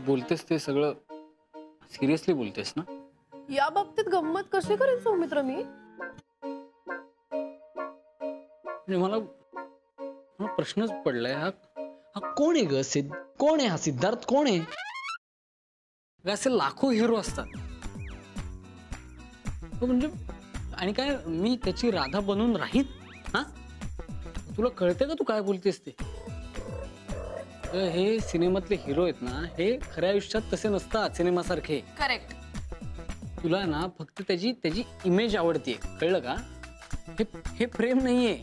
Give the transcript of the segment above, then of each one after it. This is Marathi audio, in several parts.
बोलतेस ते सगळं सिरियसली बोलतेस ना? या बाबतीत गंमत कशी करेन सौमित्र मी? म्हणजे मला प्रश्नच पडलाय, हा हा कोण आहे ग? कोण आहे हा सिद्धार्थ? कोण आहे? असे लाखो हिरो असतात म्हणजे, आणि काय मी त्याची राधा बनून राहीन? हा, तुला कळते का तू काय बोलतेस ते? हे सिनेमातले हिरो आहेत ना, हे खऱ्या आयुष्यात तसे नसतात सिनेमासारखे. करेक्ट. तुला ना फक्त त्याची इमेज आवडते, कळलं का? हे प्रेम नाहीये,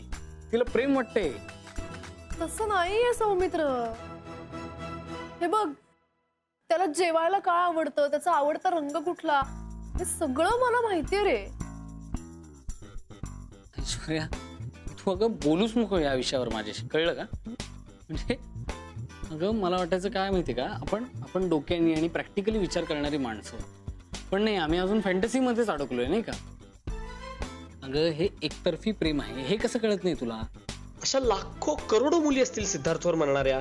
तिला प्रेम वाटतंय. तसं नाहीये सौमित्र. हे बघ, त्याला जेवायला काय आवडतं, त्याचा आवडता रंग कुठला, हे सगळं मला माहितीये रे. ऐश्वर्या, तू अगं बोलूच नको या विषयावर माझ्याशी, कळलं का? म्हणजे अगं मला वाटायचं काय माहिती का, आपण डोक्याने आणि प्रॅक्टिकली विचार करणारी माणसं, पण नाही, आम्ही अजून फॅन्टसी मध्येच अडकलोय नाही का? अगं हे एकतर्फी प्रेम आहे, हे कसं कळत नाही तुला? अशा लाखो करोडो मुली असतील सिद्धार्थवर म्हणणाऱ्या.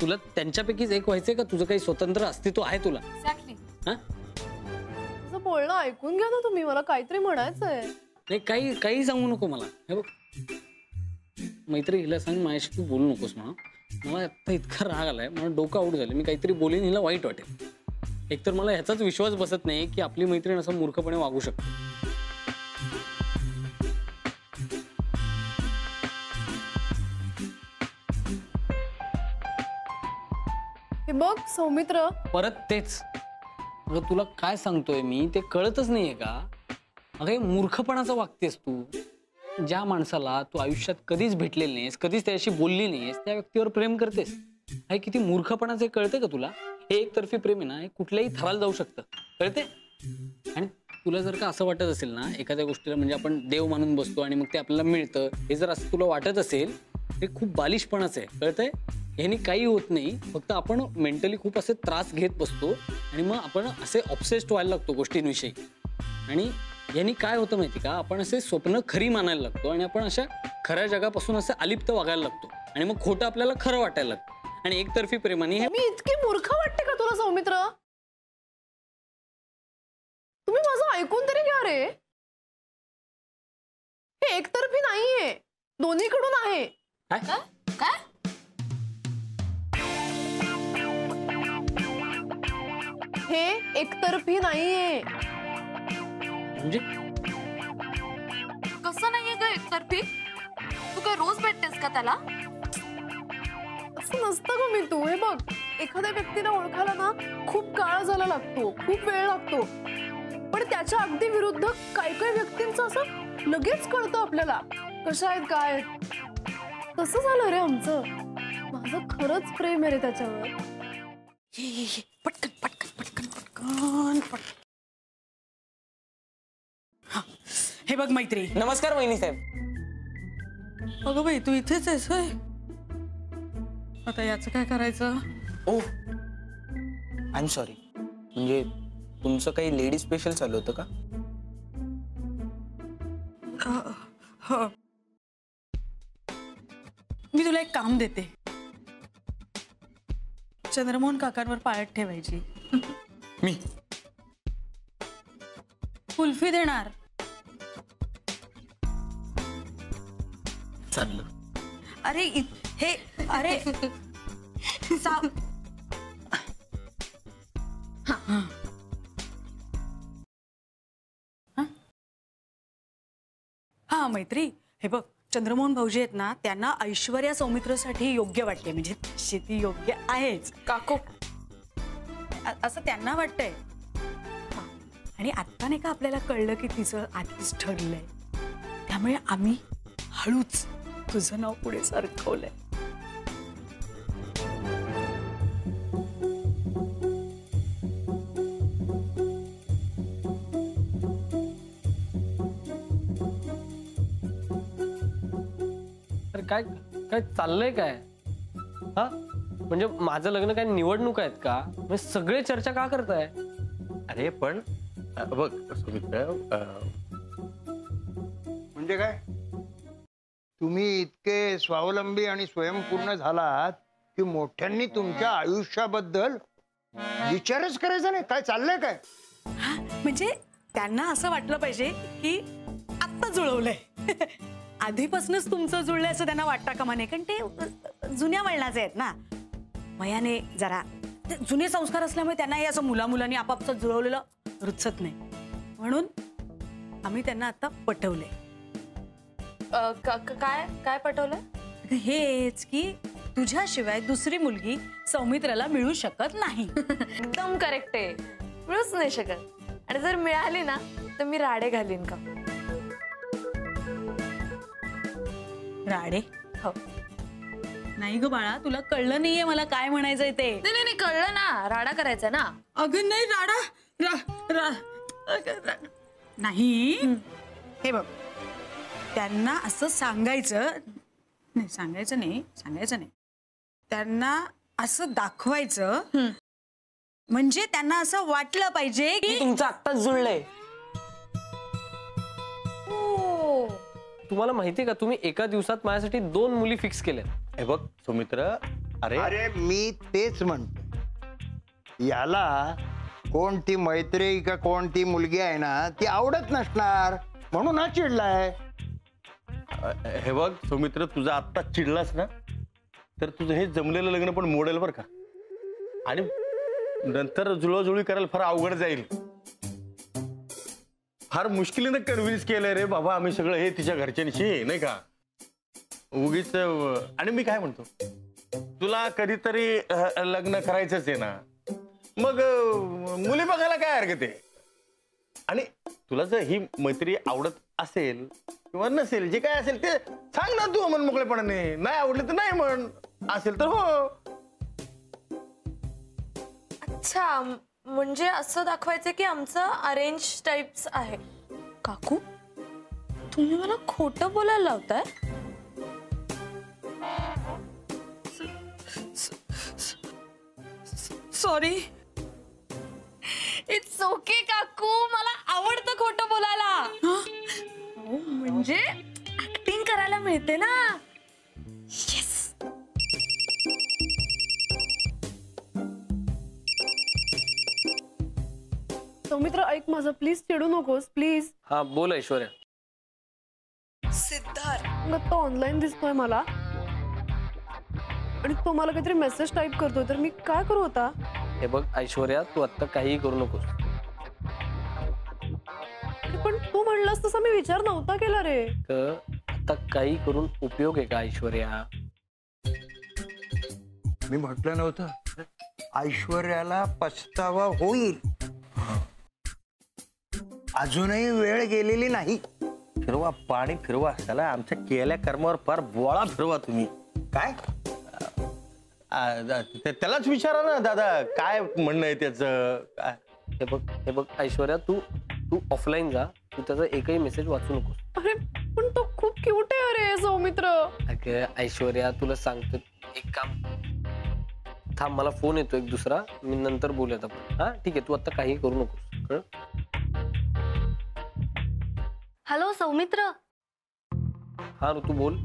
तुला त्यांच्यापैकीच एक व्हायचंय का? तुझं काही स्वतंत्र अस्तित्व आहे तुला? एक्झॅक्टली. हा, तुझं बोलणं ऐकून घ्या ना तुम्ही, मला काहीतरी म्हणायचंय. नाही, काही सांगू नको मला. हे बघ मैत्री, हिला सांग माझ्याशी तू बोलू नकोस म्हणा. मला आता इतका राग आलाय, मला डोकं आउट झालं, मी काहीतरी बोलेन हिला वाईट वाटेल. एकतर मला ह्याचाच विश्वास बसत नाही की आपली मैत्रीण असं मूर्खपणे वागू शकते. हे बघ सौमित्र, परत तेच. अगं तुला काय सांगतोय मी ते कळतच नाहीये का? अगं मूर्खपणाचं वागतेस तू. ज्या माणसाला तू आयुष्यात कधीच भेटलेली नाहीस, कधीच त्याशी बोलली नाहीस, त्या व्यक्तीवर प्रेम करतेस. हे किती मूर्खपणाचं कळते का तुला? हे एकतर्फी प्रेम आहे ना, हे कुठल्याही थराला जाऊ शकतं, कळते? आणि तुला जर का असं वाटत असेल ना, एखाद्या गोष्टीला म्हणजे आपण देव मानून बसतो आणि मग ते आपल्याला मिळतं, हे जर असं तुला वाटत असेल, हे खूप बालिशपणाचं आहे, कळतंय? ह्यानी काही होत नाही, फक्त आपण मेंटली खूप असे त्रास घेत बसतो आणि मग आपण असे ऑब्सेस्ड व्हायला लागतो गोष्टींविषयी. आणि यांनी काय होतं माहिती का, आपण असे स्वप्न खरी मानायला लागतो आणि आपण अशा खऱ्या जगापासून असं अलिप्त वागायला लागतो आणि मग खोटं आपल्याला खरं वाटायला लागतं. आणि एकतर्फी प्रेमाने हे मी इतकी मूर्ख वाटते का तुला सौमित्र? तुम्ही माझं ऐकून तरी घ्या रे. हे एकतर्फी नाहीये, दोन्हीकडून आहे. काय? काय? हे एकतर्फी नाहीये. म्हणजे कसं नाहीये ग एकतर्फी? तू काय रोज भेटतेस का त्याला? असं नसतं ग मी तू. हे बघ, एखाद्या व्यक्तीला ओळखायला ना खूप काळ झाला लागतो, खूप वेळ लागतो, पण त्याच्या अगदी विरुद्ध काही व्यक्तींचं असं लगेच कळतं आपल्याला कशा आहेत काय आहेत. तसं झालं रे आमचं. माझं खरंच प्रेम आहे रे त्याच्यावर. पटकन पटकन पटकन पटकन पटकन. हे बघ मैत्री. नमस्कार वहिनी साहेब. अगं बाई, तू इथेच आहेस होय? आता याचं काय करायचं? ओ आय एम सॉरी. म्हणजे तुमचं काही लेडी स्पेशल चालू होतं का? हो, मी तुला एक काम देते. चंद्रमोहन काकांवर पाळत ठेवायची. मी कुल्फी देणार. चाललं. अरे हे अरे हा मैत्री, हे बघ, चंद्रमोहन भाऊजी आहेत ना, त्यांना ऐश्वर्या सौमित्रसाठी योग्य वाटते. म्हणजे शेती योग्य आहेच काको, असं त्यांना वाटतंय. आणि आता नाही का आपल्याला कळलं की तिचं आधीच ठरलंय, त्यामुळे आम्ही हळूच तुझं नाव पुढे सरकवलंय. अरे काय काय चाललंय काय? हा, म्हणजे माझं लग्न काय निवडणूक आहेत का? म्हणजे सगळे चर्चा का करताय? अरे पण बघ सुमित्र, म्हणजे काय, तुम्ही इतके स्वावलंबी आणि स्वयंपूर्ण झालात की मोठ्यांनी तुमच्या आयुष्याबद्दल विचारच करायचा नाही? काय चाललंय काय? हा, म्हणजे त्यांना असं वाटलं पाहिजे की आत्ता जुळवलंय. आधीपासूनच तुमचं जुळलंय असं त्यांना वाटतं का म्हणे, कारण ते जुन्या वळणाचे आहेत ना. मयाने जरा ते जुने संस्कार असल्यामुळे त्यांना हे असं मुलामुलांनी आपापसात जुळवलेलं रुचत नाही. म्हणून आम्ही त्यांना आता पटवलंय. काय काय पटवलं? हेच की तुझ्याशिवाय दुसरी मुलगी सौमित्राला मिळू शकत नाही. एकदम करेक्ट आहे. मिळूच नाही शकत. आणि जर मिळाली ना तर मी राडे घालीन का? राडे? हो. नाही ग बाळा, तुला कळलं नाहीये मला काय म्हणायचंय ते. नाही नाही कळलं ना. राडा करायचा ना. अगं नाही राडा नाही. हे बघ, त्यांना असं सांगायचं नाही. त्यांना असं दाखवायचं म्हणजे त्यांना असं वाटलं पाहिजे की तुमचं आत्ताच जुळलंय. तुम्हाला माहितीये का, तुम्ही एका दिवसात माझ्यासाठी 2 मुली फिक्स केल्या. हे बघ सौमित्र, अरे अरे मी तेच म्हणतो, याला कोणती मैत्री का कोणती मुलगी आहे ना ती आवडत नसणार म्हणून हा चिडलाय. हे बघ सौमित्र, तुझा आत्ता चिडलास ना तर तुझं हे जमलेलं लग्न पण मोडेल बरं का. आणि नंतर जुळवाजुळवी करायला फार अवघड जाईल. फार मुश्किलीनं कन्व्हिन्स केलंय रे बाबा आम्ही सगळं हे तिच्या घरच्यांशी, नाही का उगीच. आणि मी काय म्हणतो, तुला कधीतरी लग्न करायचंच आहे ना, मग मुली बघायला काय हरकत आहे. आणि तुला जर ही मैत्री आवडत असेल किंवा नसेल, जे काय असेल ते सांग ना तू, मन मोकळेपणाने. नाही आवडलं तर नाही म्हण, असेल तर हो. अच्छा, म्हणजे असं दाखवायचं की आमचं अरेंज टाइप्स आहे. काकू, तुम्ही मला खोटं बोलायला लावताय? सॉरी. इट्स ओके काकू, मला आवडतं खोटं बोलायला. हो, म्हणजे ऍक्टिंग करायला मिळते ना. येस. सौमित्र ऐक माझं, प्लीज चिडू नकोस प्लीज. हा बोल ऐश्वर्या. मग तो ऑनलाईन दिसतोय मला आणि तो मला काहीतरी मेसेज टाईप करतोय, तर मी काय करू आता? हे बघ ऐश्वर्या, तू आता काही करू नकोस. पण तू म्हणलास तसा मी विचार नव्हता केला रे. तर आता काही करून उपयोग आहे का ऐश्वर्या? मी म्हटलं नव्हतं ऐश्वर्याला पछतावा होईल. अजूनही वेळ गेलेली नाही. फिरवा, पाणी फिरवा, त्याला आमच्या केल्या कर्मावर फार बोळा फिरवा तुम्ही. काय? त्यालाच विचारा ना दादा, काय म्हणणं आहे त्याचं. हे बघ ऐश्वर्या, तू ऑफलाईन जा. तू त्याचा एकही मेसेज वाचू नकोस. अरे पण तो खूप क्यूट आहे अरे सौमित्र. अगं ऐश्वर्या, तुला सांगतो, एक काम थांब, मला फोन येतो एक दुसरा, मी नंतर बोलूयात आपण. हा ठीक आहे, तू आता काही करू नकोस, कळलं? हॅलो सौमित्र. हा ऋतू बोल.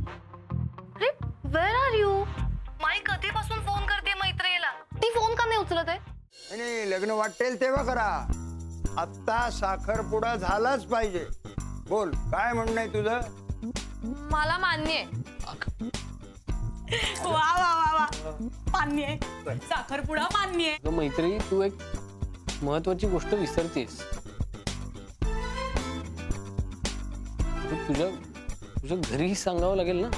अरे वेअर आर यू? माई कधीपासून फोन करते मैत्रिणीला, ती फोन का नाही उचलत आहे? नाही, लग्न वाटेल तेव्हा करा. आत्ता साखरपुडा झालाच पाहिजे. बोल, काय म्हणणं आहे तुझं? मला मान्य आहे. वा वा वा वा, मान्य आहे. साखरपुडा मान्य आहे. अगं मैत्री, तू एक महत्वाची गोष्ट विसरतेस. तुझ्या घरीही सांगावं लागेल ना.